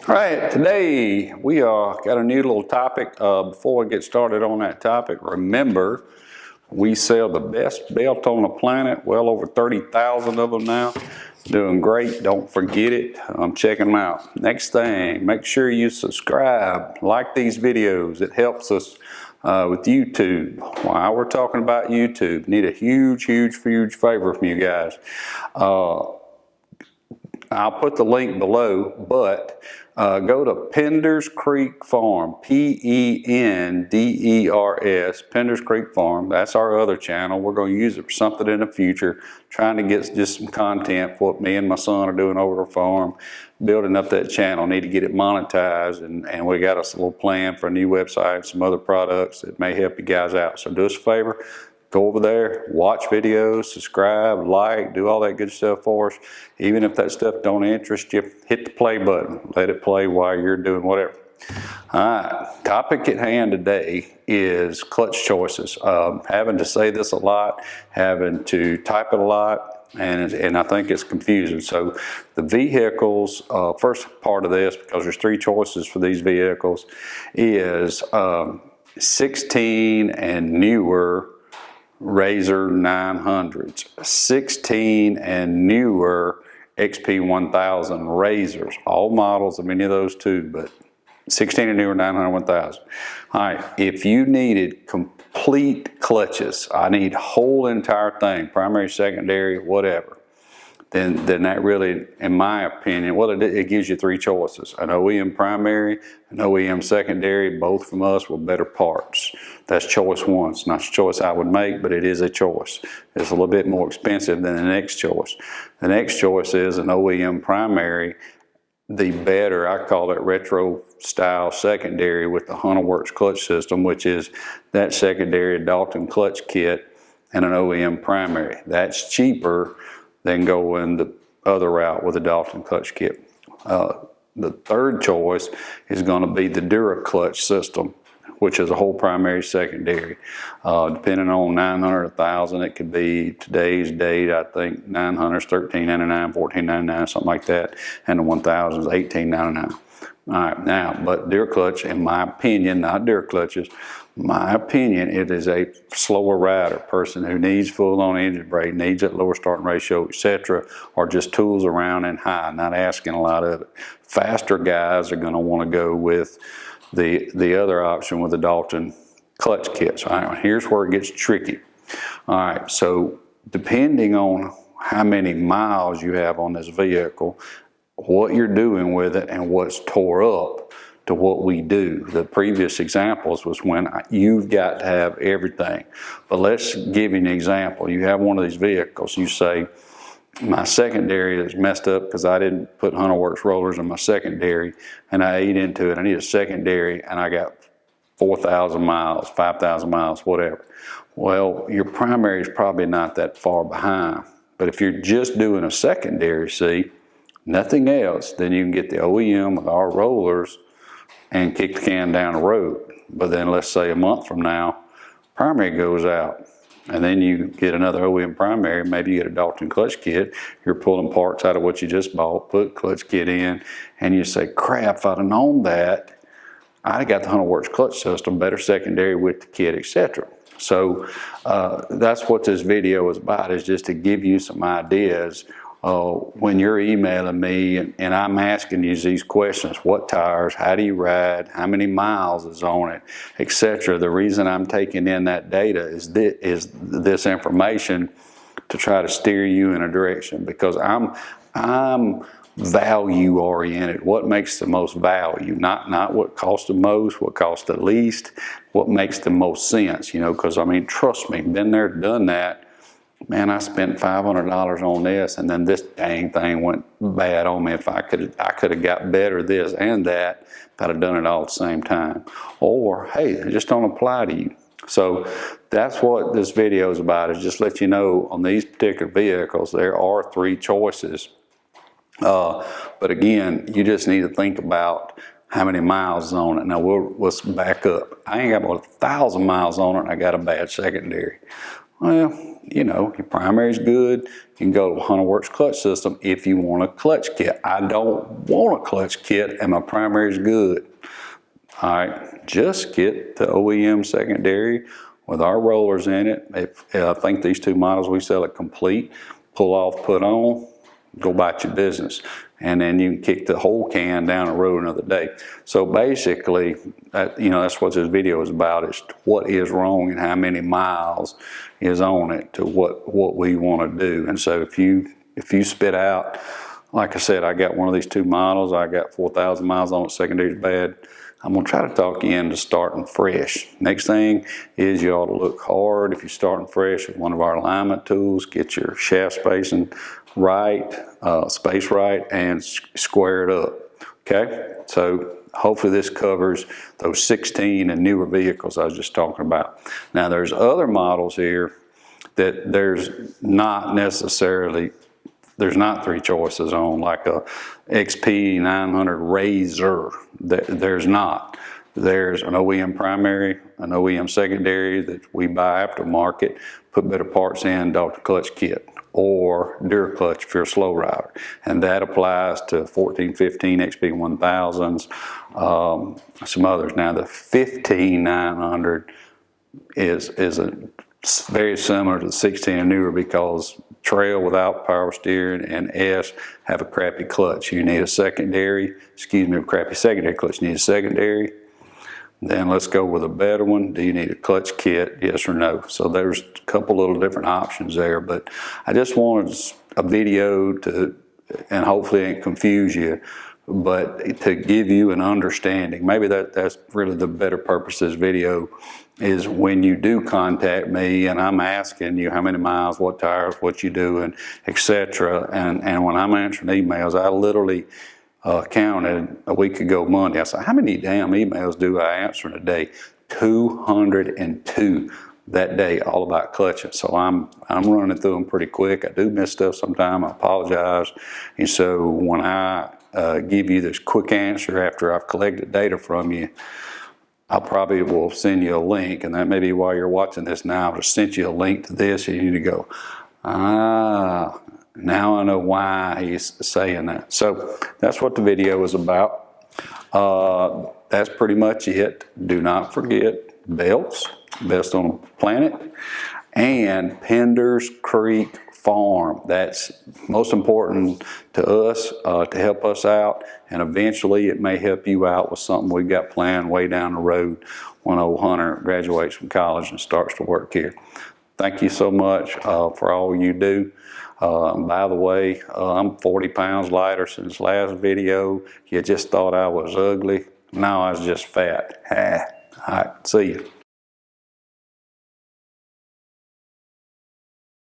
All right, today we got a new little topic. Before we get started on that topic, remember we sell the best belt on the planet, well over 30,000 of them now. Doing great, don't forget it. Check them out. Next thing, make sure you subscribe, like these videos. It helps us with YouTube. While we're talking about YouTube, need a huge favor from you guys. I'll put the link below, but go to Penders Creek Farm, P-E-N-D-E-R-S, Penders Creek Farm. That's our other channel. We're going to use it for something in the future, trying to get just some content for what me and my son are doing over the farm, building up that channel. Need to get it monetized, and we got us a little plan for a new website, some other products that may help you guys out. So do us a favor. Go over there, watch videos, subscribe, like, do all that good stuff for us. Even if that stuff don't interest you, hit the play button. Let it play while you're doing whatever. All right, topic at hand today is clutch choices. Having to say this a lot, having to type it a lot, and I think it's confusing. So the vehicles, first part of this, because there's three choices for these vehicles, is 16 and newer RZR 900s, 16 and newer XP 1000 RZRs, all models of any of those two, but 16 and newer 900 1000. All right, if you needed complete clutches, I need whole entire thing, primary, secondary, whatever, then that really, in my opinion, well, it gives you three choices: an OEM primary, an OEM secondary, both from us with better parts. That's choice one. It's not a choice I would make, but it is a choice. It's a little bit more expensive than the next choice. The next choice is an OEM primary, the better, I call it retro style secondary with the Hunterworks clutch system, which is that secondary Dalton clutch kit and an OEM primary. That's cheaper than going the other route with a Dalton clutch kit. The third choice is going to be the Dura clutch system, which is a whole primary secondary. Depending on 900, 1000, it could be today's date, I think 900 is $13.99, $14.99, something like that, and the 1000 is $18.99. All right, now, but Dura clutch, in my opinion, not Dura clutches, my opinion, it is a slower rider, person who needs full-on engine brake, needs that lower starting ratio, etc., or just tools around and high, not asking a lot of it. Faster guys are going to want to go with the other option with the Dalton clutch kits. All right, here's where it gets tricky. All right, so depending on how many miles you have on this vehicle, what you're doing with it, and what's tore up to what we do. The previous examples was when you've got to have everything. But let's give you an example. You have one of these vehicles, you say, my secondary is messed up because I didn't put Hunterworks rollers in my secondary, and I ate into it. I need a secondary, and I got 4,000 miles, 5,000 miles, whatever. Well, your primary is probably not that far behind. But if you're just doing a secondary, see, nothing else, then you can get the OEM with our rollers and kick the can down the road. But then let's say a month from now, primary goes out, and then you get another OEM primary, maybe you get a Dalton clutch kit, you're pulling parts out of what you just bought, put clutch kit in, and you say, crap, if I'd have known that, I'd have got the Hunterworks clutch system, better secondary with the kit, etc. So that's what this video is about, is just to give you some ideas. When you're emailing me and I'm asking you these questions, what tires, how do you ride, how many miles is on it, etc. The reason I'm taking in that data is this information to try to steer you in a direction, because I'm value oriented. What makes the most value, not what costs the most, what costs the least, what makes the most sense, you know, because I mean, trust me, been there, done that. Man, I spent $500 on this, and then this dang thing went bad on me. If I could have got better this and that, if I'd have done it all at the same time. Or, hey, they just don't apply to you. So that's what this video is about, is just let you know on these particular vehicles, there are three choices. But again, you just need to think about how many miles is on it. Now let's back up. I ain't got about 1,000 miles on it, and I got a bad secondary. Well, you know, your primary's good. You can go to Hunterworks clutch system if you want a clutch kit. I don't want a clutch kit and my primary's good. All right, just get the OEM secondary with our rollers in it. I think these two models we sell it complete. Pull off, put on, go about your business. And then you can kick the whole can down the road another day. So basically, you know, that's what this video is about, is what is wrong and how many miles is on it to what we want to do. And so if you spit out, like I said, I got one of these two models, I got 4,000 miles on it, secondary's bad, I'm going to try to talk you into starting fresh. Next thing is you ought to look hard if you're starting fresh with one of our alignment tools. Get your shaft spacing right, space right, and square it up. Okay? So hopefully this covers those 16 and newer vehicles I was just talking about. Now there's other models here that there's not three choices on, like a XP 900 Razor. There's not. There's an OEM primary, an OEM secondary that we buy aftermarket, put better parts in, Dr. Clutch kit, or Duraclutch if you're a slow rider. And that applies to 14, 15 XP 1000s, some others. Now the 15 900 is very similar to the 16 and newer, because Trail without power steering and S have a crappy clutch. You need a secondary, a crappy secondary clutch. You need a secondary. Then let's go with a better one. Do you need a clutch kit? Yes or no? So there's a couple little different options there, but I just wanted a video to, and hopefully it confuse you, but to give you an understanding. Maybe that's really the better purpose of this video, is when you do contact me and I'm asking you how many miles, what tires, what you doing, etc. And when I'm answering emails, I literally counted a week ago Monday. I said, how many damn emails do I answer in a day? 202 that day, all about clutching. So I'm running through them pretty quick. I do miss stuff sometimes. I apologize. And so when I give you this quick answer after I've collected data from you, I probably will send you a link, and that may be why you're watching this now. I'll just send you a link to this, and you need to go, now I know why he's saying that. So that's what the video is about. That's pretty much it. Do not forget belts, best on the planet, and Penders Creek Farm. That's most important to us, to help us out, and eventually it may help you out with something we've got planned way down the road when old Hunter graduates from college and starts to work here. Thank you so much for all you do. By the way, I'm 40 pounds lighter since last video. You just thought I was ugly. No, I was just fat. All right, see you.